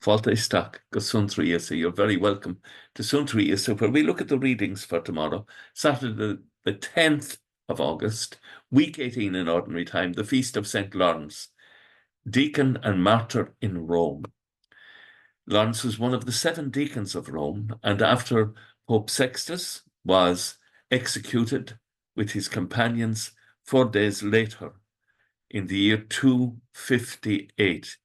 Fáilte isteach go Suantraí Íosa. You're very welcome to Suantraí Íosa, where we look at the readings for tomorrow, Saturday the 10th of August, week 18 in ordinary time, the feast of St. Laurence, Deacon and Martyr in Rome. Laurence was one of the 7 deacons of Rome, and after Pope Sixtus was executed with his companions 4 days later, in the year 258,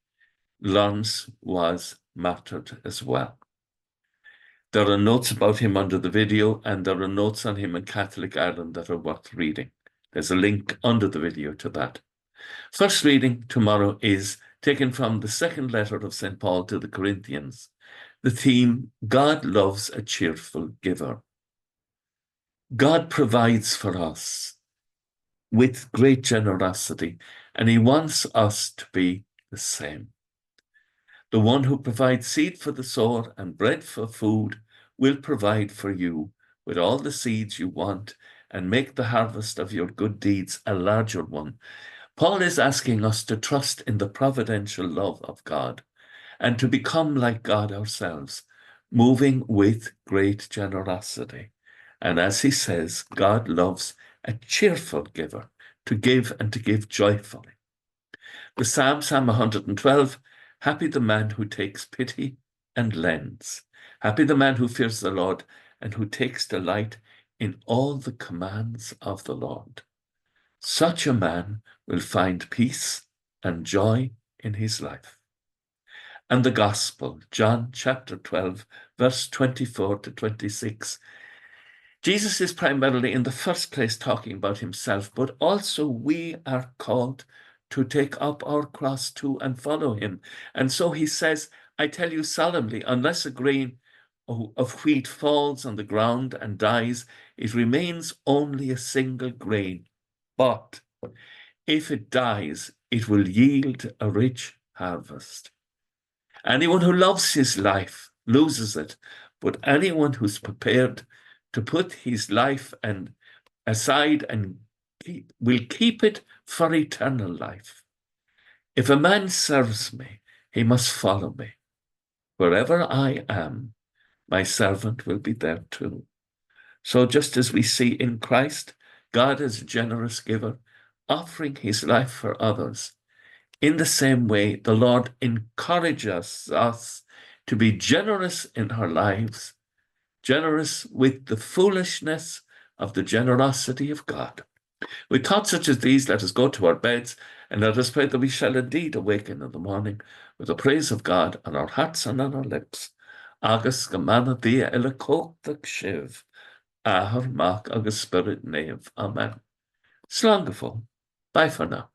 Laurence was martyred as well. There are notes about him under the video, and there are notes on him in Catholic Ireland that are worth reading. There's a link under the video to that. First reading tomorrow is taken from the second letter of St. Paul to the Corinthians. The theme, God loves a cheerful giver. God provides for us with great generosity, and he wants us to be the same. The one who provides seed for the sower and bread for food will provide for you with all the seeds you want and make the harvest of your good deeds a larger one. Paul is asking us to trust in the providential love of God and to become like God ourselves, moving with great generosity. And as he says, God loves a cheerful giver, to give and to give joyfully. The Psalm 112, happy the man who takes pity and lends. Happy the man who fears the Lord and who takes delight in all the commands of the Lord. Such a man will find peace and joy in his life. And the Gospel, John chapter 12, verse 24 to 26. Jesus is primarily in the first place talking about himself, but also we are called to take up our cross too and follow him. And so he says, I tell you solemnly, unless a grain of wheat falls on the ground and dies, it remains only a single grain. But if it dies, it will yield a rich harvest. Anyone who loves his life loses it, but anyone who's prepared to put his life aside and will keep it for eternal life. If a man serves me, he must follow me. Wherever I am, my servant will be there too. So just as we see in Christ, God is a generous giver, offering his life for others. In the same way, the Lord encourages us to be generous in our lives, generous with the foolishness of the generosity of God. With thoughts such as these, let us go to our beds and let us pray that we shall indeed awaken in the morning with the praise of God on our hearts and on our lips. Agus gemana dia ila cóchtach shiv, ahar mach agus spirit nave. Amen. Slán go fóill. Bye for now.